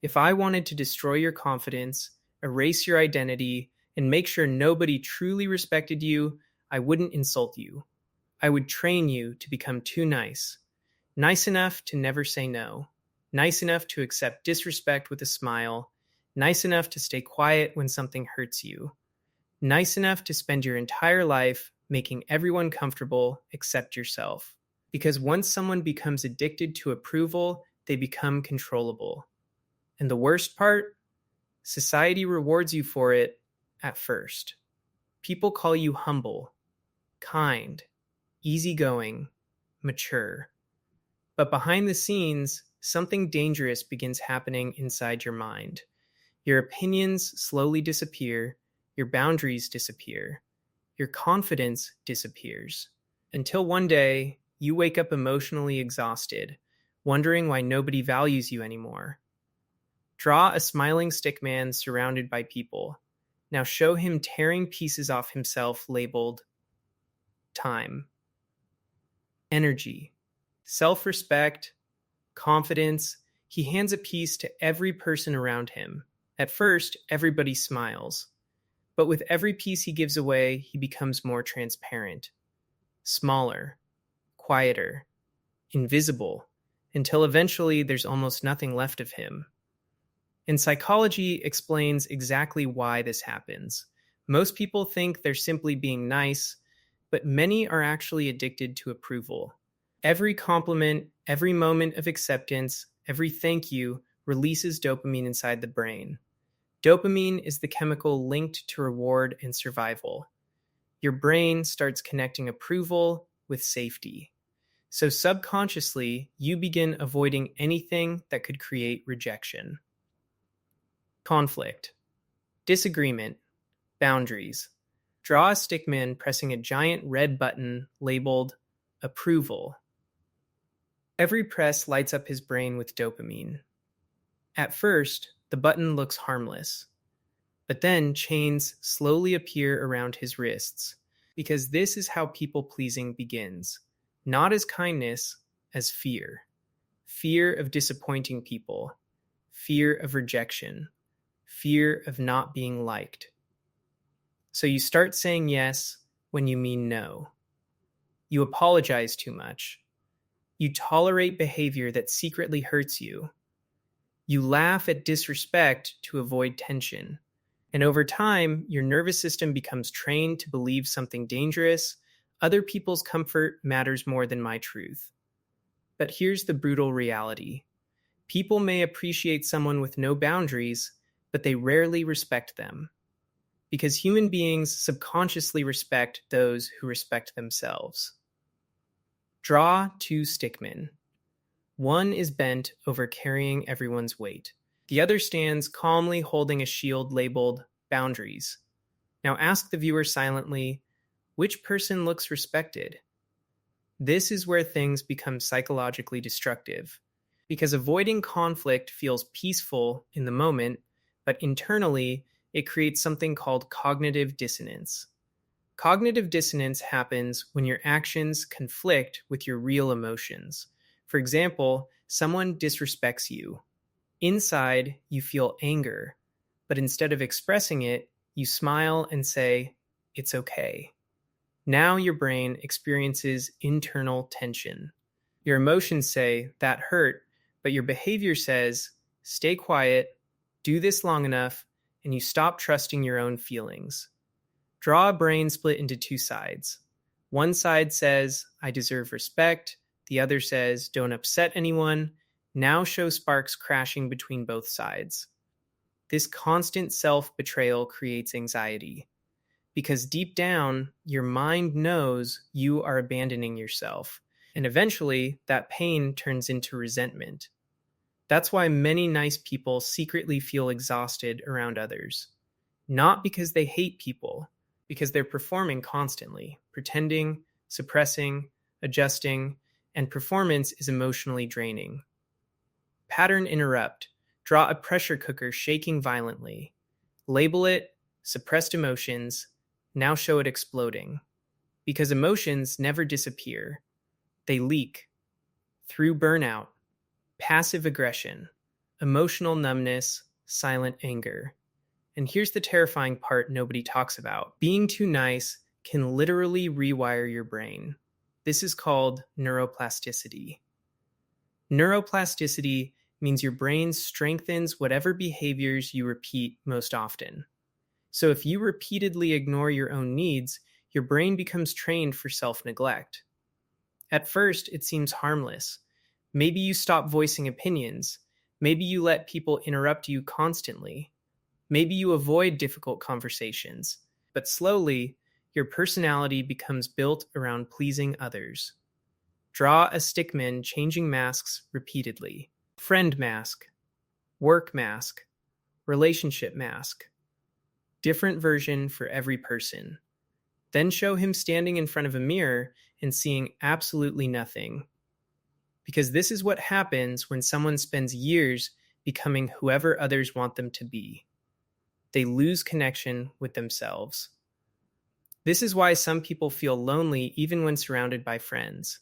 If I wanted to destroy your confidence, erase your identity, and make sure nobody truly respected you, I wouldn't insult you. I would train you to become too nice. Nice enough to never say no. Nice enough to accept disrespect with a smile. Nice enough to stay quiet when something hurts you. Nice enough to spend your entire life making everyone comfortable except yourself. Because once someone becomes addicted to approval, they become controllable. And the worst part? Society rewards you for it at first. People call you humble, kind, easygoing, mature. But behind the scenes, something dangerous begins happening inside your mind. Your opinions slowly disappear, your boundaries disappear, your confidence disappears. Until one day, you wake up emotionally exhausted, wondering why nobody values you anymore. Draw a smiling stick man surrounded by people. Now show him tearing pieces off himself labeled time, energy, self-respect, confidence. He hands a piece to every person around him. At first, everybody smiles. But with every piece he gives away, he becomes more transparent, smaller, quieter, invisible, until eventually there's almost nothing left of him. And psychology explains exactly why this happens. Most people think they're simply being nice, but many are actually addicted to approval. Every compliment, every moment of acceptance, every thank you releases dopamine inside the brain. Dopamine is the chemical linked to reward and survival. Your brain starts connecting approval with safety. So subconsciously, you begin avoiding anything that could create rejection. Conflict, disagreement, boundaries. Draw a stickman pressing a giant red button labeled approval. Every press lights up his brain with dopamine. At first, the button looks harmless, but then chains slowly appear around his wrists, because this is how people-pleasing begins. Not as kindness, as fear. Fear of disappointing people. Fear of rejection. Fear of not being liked. So you start saying yes when you mean no. You apologize too much. You tolerate behavior that secretly hurts you. You laugh at disrespect to avoid tension. And over time, your nervous system becomes trained to believe something dangerous. Other people's comfort matters more than my truth. But here's the brutal reality. People may appreciate someone with no boundaries, but they rarely respect them. Because human beings subconsciously respect those who respect themselves. Draw two stickmen. One is bent over carrying everyone's weight. The other stands calmly holding a shield labeled boundaries. Now ask the viewer silently, which person looks respected? This is where things become psychologically destructive, because avoiding conflict feels peaceful in the moment, but internally, it creates something called cognitive dissonance. Cognitive dissonance happens when your actions conflict with your real emotions. For example, someone disrespects you. Inside, you feel anger, but instead of expressing it, you smile and say, "It's okay." Now your brain experiences internal tension. Your emotions say, "That hurt," but your behavior says, "Stay quiet, do this long enough," and you stop trusting your own feelings. Draw a brain split into two sides. One side says, "I deserve respect." The other says, "Don't upset anyone." Now show sparks crashing between both sides. This constant self-betrayal creates anxiety, because deep down, your mind knows you are abandoning yourself, and eventually that pain turns into resentment. That's why many nice people secretly feel exhausted around others. Not because they hate people, because they're performing constantly, pretending, suppressing, adjusting, and performance is emotionally draining. Pattern interrupt. Draw a pressure cooker shaking violently. Label it suppressed emotions. Now show it exploding. Because emotions never disappear. They leak through burnout, passive aggression, emotional numbness, silent anger. And here's the terrifying part nobody talks about. Being too nice can literally rewire your brain. This is called neuroplasticity. Neuroplasticity means your brain strengthens whatever behaviors you repeat most often. So if you repeatedly ignore your own needs, your brain becomes trained for self-neglect. At first, it seems harmless. Maybe you stop voicing opinions. Maybe you let people interrupt you constantly. Maybe you avoid difficult conversations. But slowly, your personality becomes built around pleasing others. Draw a stickman changing masks repeatedly. Friend mask, work mask, relationship mask. Different version for every person. Then show him standing in front of a mirror and seeing absolutely nothing. Because this is what happens when someone spends years becoming whoever others want them to be. They lose connection with themselves. This is why some people feel lonely even when surrounded by friends.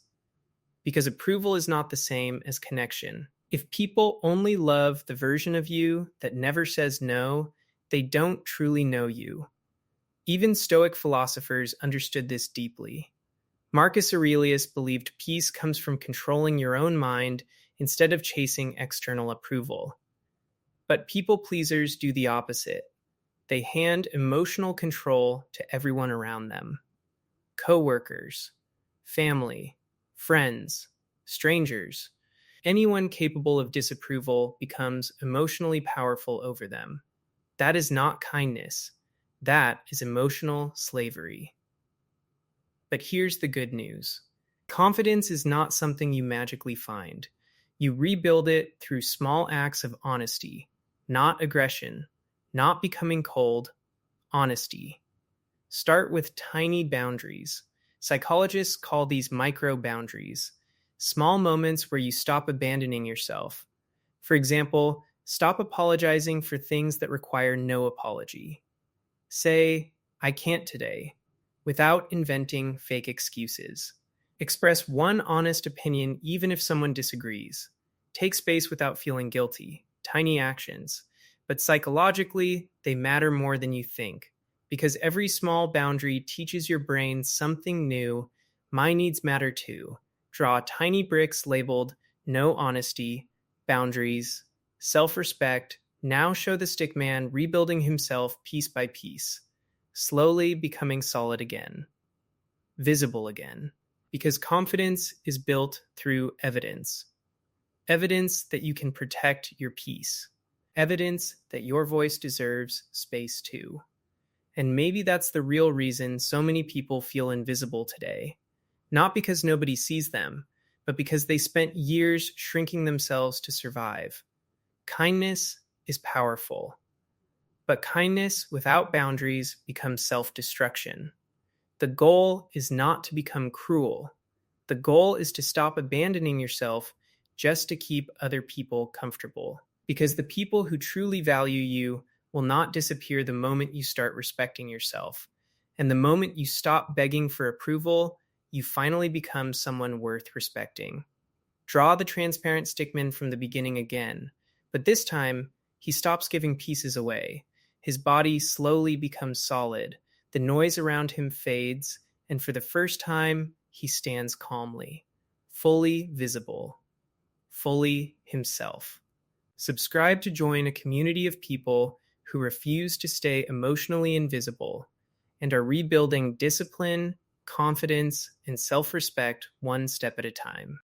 Because approval is not the same as connection. If people only love the version of you that never says no, they don't truly know you. Even Stoic philosophers understood this deeply. Marcus Aurelius believed peace comes from controlling your own mind instead of chasing external approval. But people pleasers do the opposite. They hand emotional control to everyone around them. Coworkers, family, friends, strangers. Anyone capable of disapproval becomes emotionally powerful over them. That is not kindness. That is emotional slavery. But here's the good news. Confidence is not something you magically find. You rebuild it through small acts of honesty, not aggression, not becoming cold, honesty. Start with tiny boundaries. Psychologists call these micro boundaries, small moments where you stop abandoning yourself. For example, stop apologizing for things that require no apology. Say, "I can't today," without inventing fake excuses. Express one honest opinion even if someone disagrees. Take space without feeling guilty. Tiny actions. But psychologically, they matter more than you think. Because every small boundary teaches your brain something new. My needs matter too. Draw tiny bricks labeled no honesty, boundaries, self-respect. Now show the stickman rebuilding himself piece by piece, slowly becoming solid again, visible again. Because confidence is built through evidence. Evidence that you can protect your peace. Evidence that your voice deserves space too. And maybe that's the real reason so many people feel invisible today. Not because nobody sees them, but because they spent years shrinking themselves to survive. Kindness is powerful. But kindness without boundaries becomes self-destruction. The goal is not to become cruel. The goal is to stop abandoning yourself just to keep other people comfortable. Because the people who truly value you will not disappear the moment you start respecting yourself. And the moment you stop begging for approval, you finally become someone worth respecting. Draw the transparent stickman from the beginning again, but this time, he stops giving pieces away. His body slowly becomes solid, the noise around him fades, and for the first time, he stands calmly, fully visible, fully himself. Subscribe to join a community of people who refuse to stay emotionally invisible and are rebuilding discipline, confidence, and self-respect one step at a time.